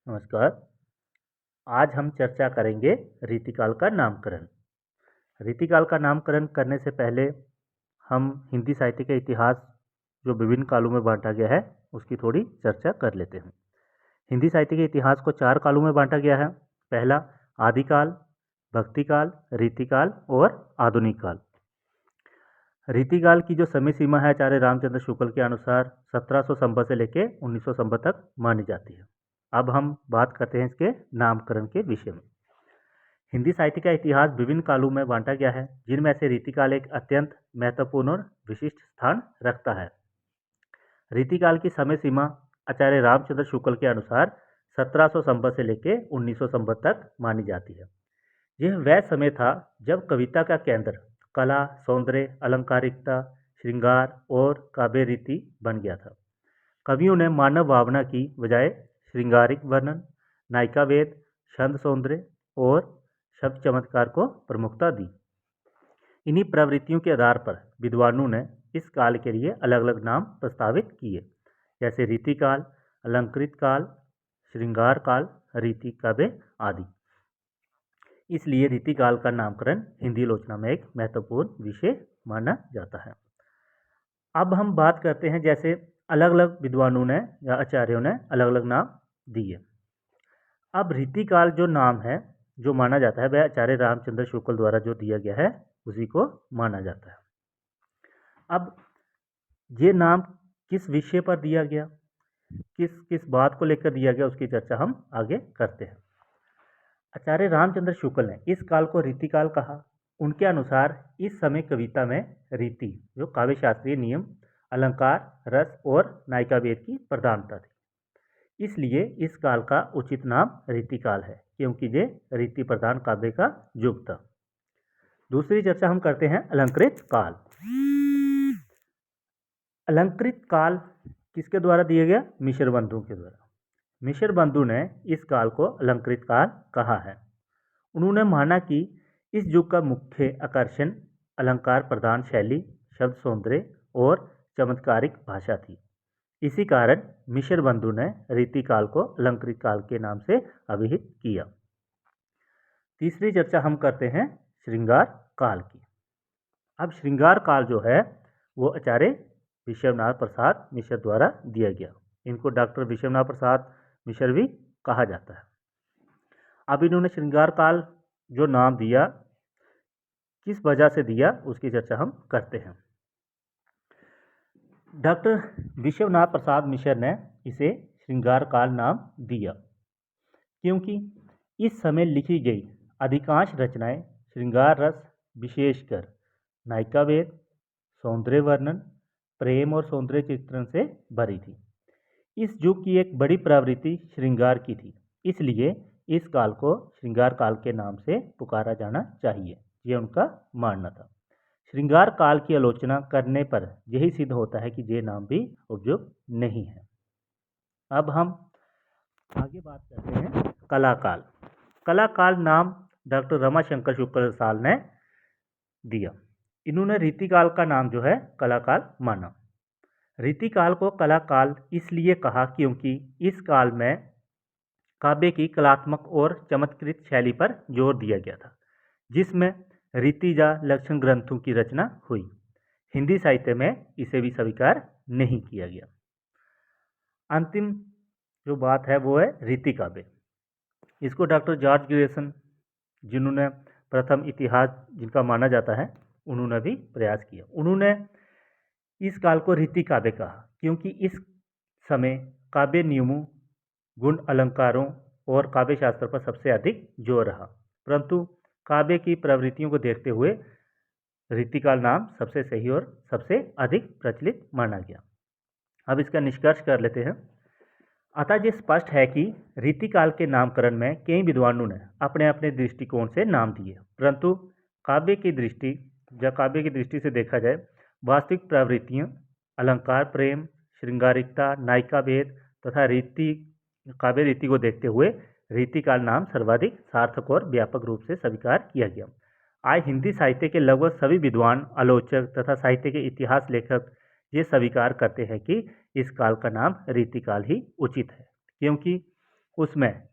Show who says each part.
Speaker 1: नमस्कार। आज हम चर्चा करेंगे रीतिकाल का नामकरण। रीतिकाल का नामकरण करने से पहले हम हिंदी साहित्य के इतिहास जो विभिन्न कालों में बांटा गया है उसकी थोड़ी चर्चा कर लेते हैं। हिंदी साहित्य के इतिहास को 4 कालों में बांटा गया है। पहला आदिकाल, भक्तिकाल, रीतिकाल और आधुनिक काल। रीतिकाल की जो समय सीमा है आचार्य रामचंद्र शुक्ल के अनुसार 1700 संवत से लेकर 1900 संवत तक मानी जाती है। अब हम बात करते हैं इसके नामकरण के विषय में। हिंदी साहित्य का इतिहास विभिन्न कालों में बांटा गया है, जिनमें से रीतिकाल एक अत्यंत महत्वपूर्ण और विशिष्ट स्थान रखता है। रीतिकाल की समय सीमा आचार्य रामचंद्र शुक्ल के अनुसार 1700 संवत से लेकर 1900 संवत तक मानी जाती है। यह वह समय था जब कविता का केंद्र कला, सौंदर्य, अलंकारिकता, श्रृंगार और काव्य रीति बन गया था। कवियों ने मानव भावना की बजाय श्रृंगारिक वर्णन, नायिका वेद, छंद सौंदर्य और शब्द चमत्कार को प्रमुखता दी। इन्हीं प्रवृत्तियों के आधार पर विद्वानों ने इस काल के लिए अलग अलग नाम प्रस्तावित किए, जैसे रीतिकाल, अलंकृत काल, श्रृंगार काल, रीति काव्य आदि। इसलिए रीतिकाल का नामकरण हिंदी आलोचना में एक महत्वपूर्ण विषय माना जाता है। अब हम बात करते हैं जैसे अलग अलग विद्वानों ने या आचार्यों ने अलग अलग नाम दिए। अब रीतिकाल जो नाम है जो माना जाता है वह आचार्य रामचंद्र शुक्ल द्वारा जो दिया गया है उसी को माना जाता है। अब ये नाम किस विषय पर दिया गया, किस किस बात को लेकर दिया गया, उसकी चर्चा हम आगे करते हैं। आचार्य रामचंद्र शुक्ल ने इस काल को रीतिकाल कहा। उनके अनुसार इस समय कविता में रीति जो काव्य शास्त्रीय नियम, अलंकार, रस और नायिका वेद की प्रधानता थी। इसलिए इस काल का उचित नाम रीतिकाल है, क्योंकि ये रीति प्रधान काव्य का युग था। दूसरी चर्चा हम करते हैं अलंकृत काल। अलंकृत काल किसके द्वारा दिया गया? मिश्र बंधु के द्वारा। मिश्र बंधु ने इस काल को अलंकृत काल कहा है। उन्होंने माना कि इस युग का मुख्य आकर्षण अलंकार प्रधान शैली, शब्द सौंदर्य और चमत्कारिक भाषा थी। इसी कारण मिश्र बंधु ने रीतिकाल को अलंकृत काल के नाम से अभिहित किया। तीसरी चर्चा हम करते हैं श्रृंगार काल की। अब श्रृंगार काल जो है वो आचार्य विश्वनाथ प्रसाद मिश्र द्वारा दिया गया। इनको डॉक्टर विश्वनाथ प्रसाद मिश्र भी कहा जाता है। अब इन्होंने श्रृंगार काल जो नाम दिया किस वजह से दिया उसकी चर्चा हम करते हैं। डॉक्टर विश्वनाथ प्रसाद मिश्र ने इसे श्रृंगार काल नाम दिया क्योंकि इस समय लिखी गई अधिकांश रचनाएं श्रृंगार रस, विशेषकर नायिका वेद, सौंदर्य वर्णन, प्रेम और सौंदर्य चित्रण से भरी थी। इस युग की एक बड़ी प्रवृत्ति श्रृंगार की थी, इसलिए इस काल को श्रृंगार काल के नाम से पुकारा जाना चाहिए, यह उनका मानना था। श्रृंगार काल की आलोचना करने पर यही सिद्ध होता है कि ये नाम भी उपयुक्त नहीं है। अब हम आगे बात करते हैं कलाकाल। कलाकाल नाम डॉक्टर रमाशंकर शुक्ल साल ने दिया। इन्होंने रीतिकाल का नाम जो है कलाकाल माना। रीतिकाल को कलाकाल इसलिए कहा क्योंकि इस काल में काव्य की कलात्मक और चमत्कृत शैली पर जोर दिया गया था, जिसमें रीतिजा लक्षण ग्रंथों की रचना हुई। हिंदी साहित्य में इसे भी स्वीकार नहीं किया गया। अंतिम जो बात है वो है रीति काव्य। इसको डॉक्टर जॉर्ज ग्रेसन, जिन्होंने प्रथम इतिहास जिनका माना जाता है, उन्होंने भी प्रयास किया। उन्होंने इस काल को रीति काव्य कहा क्योंकि इस समय काव्य नियमों, गुण, अलंकारों और काव्य शास्त्र पर सबसे अधिक जोर रहा, परंतु काव्य की प्रवृत्तियों को देखते हुए रीतिकाल नाम सबसे सही और सबसे अधिक प्रचलित माना गया। अब इसका निष्कर्ष कर लेते हैं। अतः ये स्पष्ट है कि रीतिकाल के नामकरण में कई विद्वानों ने अपने अपने दृष्टिकोण से नाम दिए, परंतु काव्य की दृष्टि से देखा जाए, वास्तविक प्रवृत्तियां अलंकार, प्रेम, श्रृंगारिकता, नायिका भेद तथा काव्य रीति को देखते हुए रीतिकाल नाम सर्वाधिक सार्थक और व्यापक रूप से स्वीकार किया गया। आज हिंदी साहित्य के लगभग सभी विद्वान, आलोचक तथा साहित्य के इतिहास लेखक ये स्वीकार करते हैं कि इस काल का नाम रीतिकाल ही उचित है, क्योंकि उसमें